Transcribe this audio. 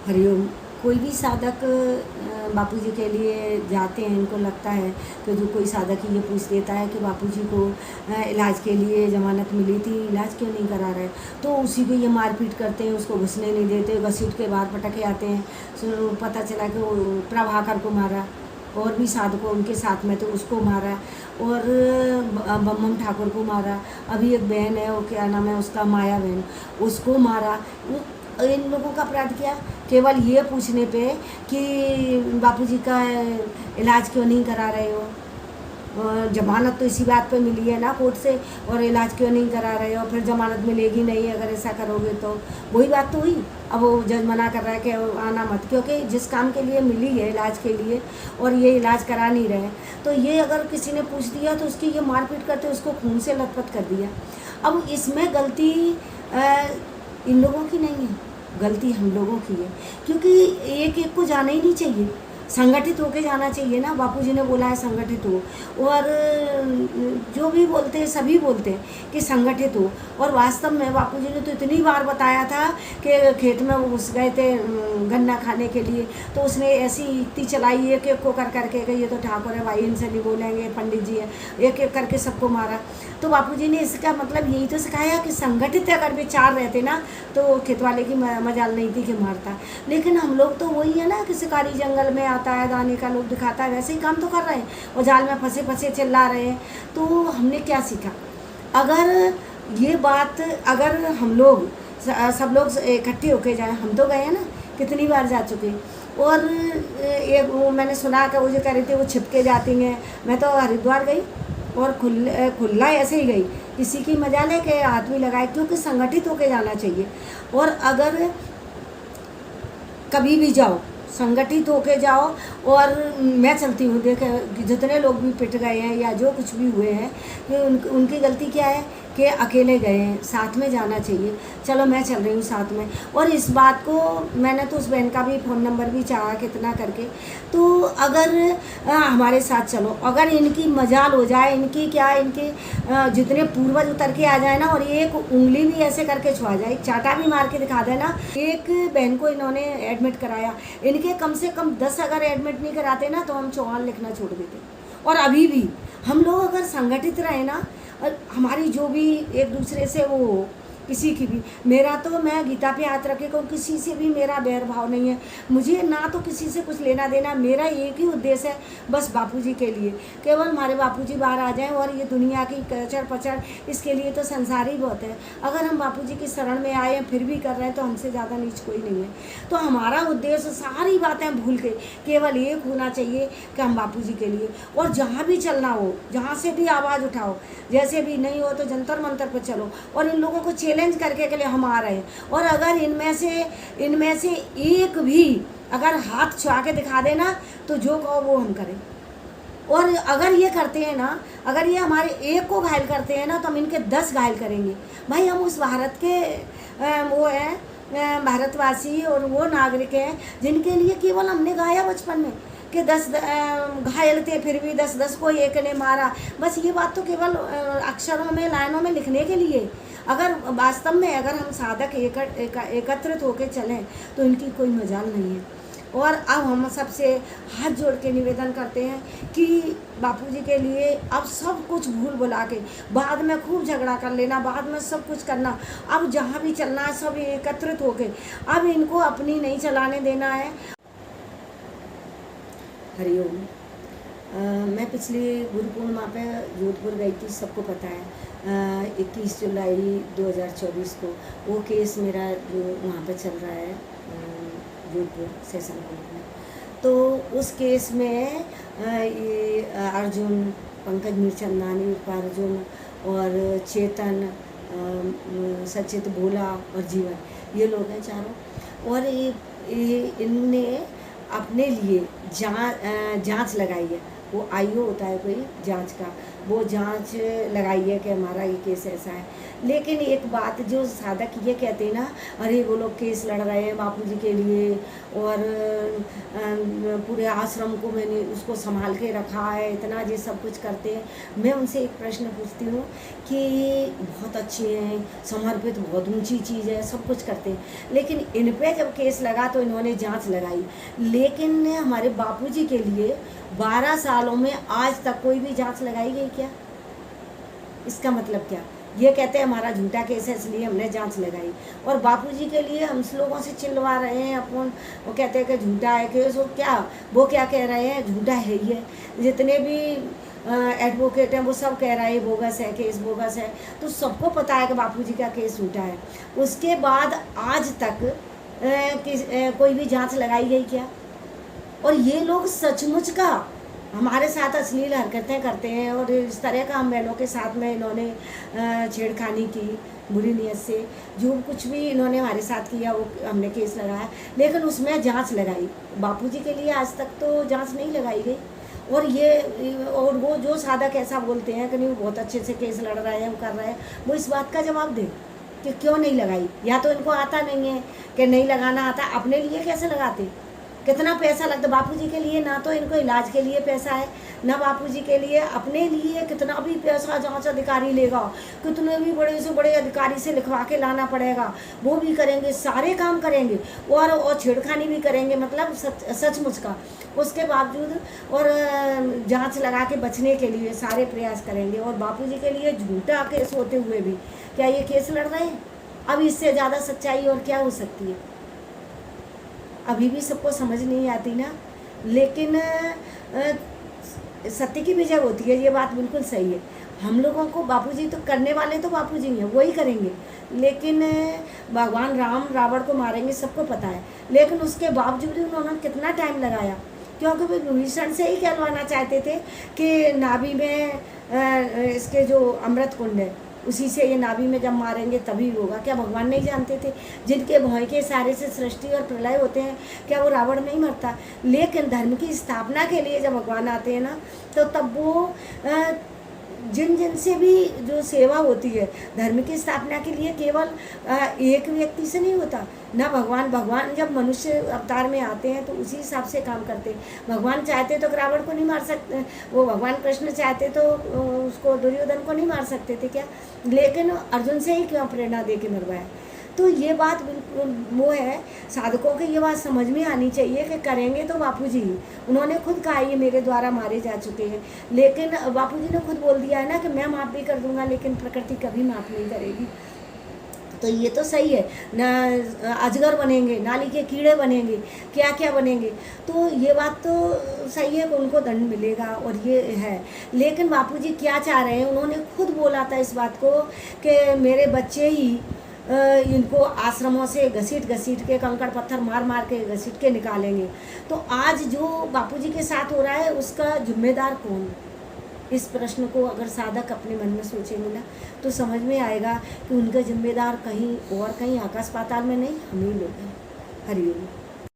हरिओम। कोई भी साधक बापूजी के लिए जाते हैं, इनको लगता है कि जो कोई साधक ये पूछ लेता है कि बापूजी को इलाज के लिए ज़मानत मिली थी, इलाज क्यों नहीं करा रहे, तो उसी को ये मारपीट करते हैं, उसको घुसने नहीं देते, घसीट के बाहर पटके आते हैं। पता चला कि वो प्रभाकर को मारा, और भी साधकों उनके साथ में तो उसको मारा, और बम्बम ठाकुर को मारा। अभी एक बहन है, वो क्या नाम है उसका, माया बहन, उसको मारा। इन लोगों का अपराध क्या, केवल ये पूछने पे कि बापूजी का इलाज क्यों नहीं करा रहे हो। जमानत तो इसी बात पे मिली है ना कोर्ट से, और इलाज क्यों नहीं करा रहे हो, फिर जमानत मिलेगी नहीं अगर ऐसा करोगे तो। वही बात तो हुई। अब वो जज मना कर रहा है कि आना मत, क्योंकि जिस काम के लिए मिली है इलाज के लिए, और ये इलाज करा नहीं रहे, तो ये अगर किसी ने पूछ दिया तो उसकी ये मारपीट करते उसको खून से लथपथ कर दिया। अब इसमें गलती इन लोगों की नहीं है, गलती हम लोगों की है, क्योंकि एक एक को जाना ही नहीं चाहिए, संगठित होके जाना चाहिए ना। बापूजी ने बोला है संगठित हो, और जो भी बोलते हैं सभी बोलते हैं कि संगठित हो। और वास्तव में बापूजी ने तो इतनी बार बताया था कि खेत में वो घुस गए थे गन्ना खाने के लिए, तो उसने ऐसी युक्ति चलाई एक एक को कर करके कि ये तो ठाकुर है भाई, इनसे नहीं बोलेंगे, पंडित जी है, एक एक करके सबको मारा। तो बापूजी ने इसका मतलब यही तो सिखाया कि संगठित अगर वे चार रहते ना तो खेत वाले की मजाल नहीं थी कि मारता। लेकिन हम लोग तो वही है ना कि शिकारी जंगल में आता है, दाने का लोभ दिखाता है, वैसे ही काम तो कर रहे हैं, और जाल में फंसे फंसे चिल्ला रहे हैं। तो हमने क्या सीखा, अगर ये बात, अगर हम लोग सब लोग इकट्ठे होके जाए, हम तो गए हैं ना, कितनी बार जा चुके। और एक वो मैंने सुना कि वो जो कह रही थी वो छिपके जाती हैं, मैं तो हरिद्वार गई और खुला ऐसे ही गई, किसी की मजा ले के हाथ भी लगाए, क्योंकि संगठित होके जाना चाहिए। और अगर कभी भी जाओ संगठित होके जाओ। और मैं चलती हूँ, देख जितने लोग भी पिट गए हैं या जो कुछ भी हुए हैं, कि उनकी गलती क्या है कि अकेले गए हैं, साथ में जाना चाहिए। चलो मैं चल रही हूँ साथ में। और इस बात को मैंने तो उस बहन का भी फ़ोन नंबर भी चाहा कितना करके, तो अगर हमारे साथ चलो, अगर इनकी मजाल हो जाए, इनकी क्या, इनके जितने पूर्वज उतर के आ जाए ना, और एक उंगली भी ऐसे करके छुआ जाए, चाटा भी मार के दिखा देना। एक बहन को इन्होंने एडमिट कराया, इनके कम से कम 10 अगर एडमिट नहीं कराते ना तो हम चौहान लिखना छोड़ देते। और अभी भी हम लोग अगर संगठित रहे ना, और हमारी जो भी एक दूसरे से वो हो, किसी की भी, मेरा तो मैं गीता पे हाथ रखे कहूँ, किसी से भी मेरा बैर भाव नहीं है, मुझे ना तो किसी से कुछ लेना देना। मेरा एक ही उद्देश्य है, बस बापूजी के लिए, केवल हमारे बापूजी बाहर आ जाएं, और ये दुनिया की कचड़ पचड़, इसके लिए तो संसार ही बहुत है। अगर हम बापूजी की शरण में आए हैं फिर भी कर रहे हैं तो हमसे ज़्यादा नीच कोई नहीं है। तो हमारा उद्देश्य सारी बातें भूल के केवल एक होना चाहिए कि हम बापूजी के लिए, और जहाँ भी चलना हो, जहाँ से भी आवाज़ उठाओ, जैसे भी नहीं हो तो जंतर मंतर पर चलो, और इन लोगों को चैलेंज करके के लिए हम आ रहे हैं। और अगर इनमें से एक भी अगर हाथ छुआ के दिखा देना तो जो कहो वो हम करें। और अगर ये करते हैं ना, अगर ये हमारे एक को घायल करते हैं ना, तो हम इनके 10 घायल करेंगे। भाई हम उस भारत के वो हैं भारतवासी, और वो नागरिक हैं जिनके लिए केवल हमने गाया बचपन में कि 10 घायल थे, फिर भी 10 को एक ने मारा। बस ये बात तो केवल अक्षरों में, लाइनों में लिखने के लिए। अगर वास्तव में अगर हम साधक एकत्रित होकर चलें तो इनकी कोई मजाल नहीं है। और अब हम सबसे हाथ जोड़ के निवेदन करते हैं कि बापूजी के लिए अब सब कुछ भूल भुला के, बाद में खूब झगड़ा कर लेना, बाद में सब कुछ करना, अब जहाँ भी चलना है सब एकत्रित होके, अब इनको अपनी नहीं चलाने देना है। हरिओम। मैं पिछली गुरु पूर्णिमा पे जोधपुर गई थी, सबको पता है। 21 जुलाई 2024 को वो केस मेरा जो वहाँ पे चल रहा है जोधपुर सेशन कोर्ट में, तो उस केस में ये अर्जुन, पंकज मीरचंदानी उर्फ अर्जुन, और चेतन, सचित, भोला और जीवन, ये लोग हैं चारों। और इनने अपने लिए जांच लगाई है, वो आईओ होता है कोई जांच का, वो जांच लगाई है कि हमारा ये केस ऐसा है। लेकिन एक बात जो साधक ये कहते हैं ना, अरे वो लोग केस लड़ रहे हैं बापूजी के लिए और पूरे आश्रम को मैंने उसको संभाल के रखा है, इतना ये सब कुछ करते हैं। मैं उनसे एक प्रश्न पूछती हूँ कि बहुत अच्छे हैं, समर्पित बहुत ऊंची चीज़ है, सब कुछ करते हैं, लेकिन इन पे जब केस लगा तो इन्होंने जांच लगाई, लेकिन हमारे बापूजी के लिए 12 सालों में आज तक कोई भी जांच लगाई गई क्या? इसका मतलब क्या? ये कहते हैं हमारा झूठा केस है इसलिए हमने जांच लगाई, और बापूजी के लिए हम लोगों से चिल्लवा रहे हैं अपन। वो कहते हैं कि झूठा है केस, वो क्या कह रहे हैं? झूठा है ही है। जितने भी एडवोकेट हैं वो सब कह रहे हैं बोगस है, केस बोगस है। तो सबको पता है कि बापूजी का केस झूठा है। उसके बाद आज तक कोई भी जांच लगाई गई क्या? और ये लोग सचमुच का हमारे साथ अश्लील हरकतें करते हैं, और इस तरह का हम बहनों के साथ में इन्होंने छेड़खानी की बुरी नीयत से, जो कुछ भी इन्होंने हमारे साथ किया वो हमने केस लगाया, लेकिन उसमें जांच लगाई। बापूजी के लिए आज तक तो जांच नहीं लगाई गई। और वो जो साधक ऐसा बोलते हैं कि नहीं वो बहुत अच्छे से केस लड़ रहे हैं, वो कर रहे हैं, वो इस बात का जवाब दें कि क्यों नहीं लगाई। या तो इनको आता नहीं है कि नहीं लगाना आता, अपने लिए कैसे लगाते? कितना पैसा लगता बापूजी के लिए? ना तो इनको इलाज के लिए पैसा है, ना बापूजी के लिए अपने लिए कितना भी पैसा जांच अधिकारी लेगा, कितने भी बड़े से बड़े अधिकारी से लिखवा के लाना पड़ेगा, वो भी करेंगे, सारे काम करेंगे और छेड़खानी भी करेंगे, मतलब सचमुच का। उसके बावजूद और जांच लगा के बचने के लिए सारे प्रयास करेंगे, और बापूजी के लिए झूठा केस होते हुए भी क्या ये केस लड़ रहे हैं? अब इससे ज़्यादा सच्चाई और क्या हो सकती है? अभी भी सबको समझ नहीं आती ना, लेकिन सत्य की विजय होती है, ये बात बिल्कुल सही है। हम लोगों को बापूजी तो करने वाले तो बापूजी हैं, वही करेंगे, लेकिन भगवान राम रावण को मारेंगे सबको पता है। लेकिन उसके बावजूद भी उन्होंने कितना टाइम लगाया, क्योंकि वे विभीषण से ही कहलवाना चाहते थे कि नाभि में इसके जो अमृत कुंड है उसी से ये नाभि में जब मारेंगे तभी होगा। क्या भगवान नहीं जानते थे? जिनके भय के सारे से सृष्टि और प्रलय होते हैं, क्या वो रावण नहीं मरता? लेकिन धर्म की स्थापना के लिए जब भगवान आते हैं ना, तो तब वो जिन जिन से भी जो सेवा होती है धर्म की स्थापना के लिए, केवल एक व्यक्ति से नहीं होता ना। भगवान जब मनुष्य अवतार में आते हैं तो उसी हिसाब से काम करते हैं। भगवान चाहते तो रावण को नहीं मार सकते, वो भगवान कृष्ण चाहते तो उसको दुर्योधन को नहीं मार सकते थे क्या? लेकिन अर्जुन से ही क्यों प्रेरणा दे के मरवाया? तो ये बात बिल्कुल वो है, साधकों को ये बात समझ में आनी चाहिए कि करेंगे तो बापूजी ही। उन्होंने खुद कहा ये मेरे द्वारा मारे जा चुके हैं, लेकिन बापूजी ने खुद बोल दिया है ना कि मैं माफ़ भी कर दूंगा, लेकिन प्रकृति कभी माफ़ नहीं करेगी। तो ये तो सही है ना, अजगर बनेंगे, नाली के कीड़े बनेंगे, क्या क्या बनेंगे। तो ये बात तो सही है कि उनको दंड मिलेगा, और ये है। लेकिन बापूजी क्या चाह रहे हैं? उन्होंने खुद बोला था इस बात को कि मेरे बच्चे ही इनको आश्रमों से घसीट के कंकड़ पत्थर मार के घसीट के निकालेंगे। तो आज जो बापूजी के साथ हो रहा है उसका जिम्मेदार कौन है? इस प्रश्न को अगर साधक अपने मन में सोचेंगे ना, तो समझ में आएगा कि उनका जिम्मेदार कहीं और कहीं आकाश पाताल में नहीं, हम ही लोग हैं। हरिओम।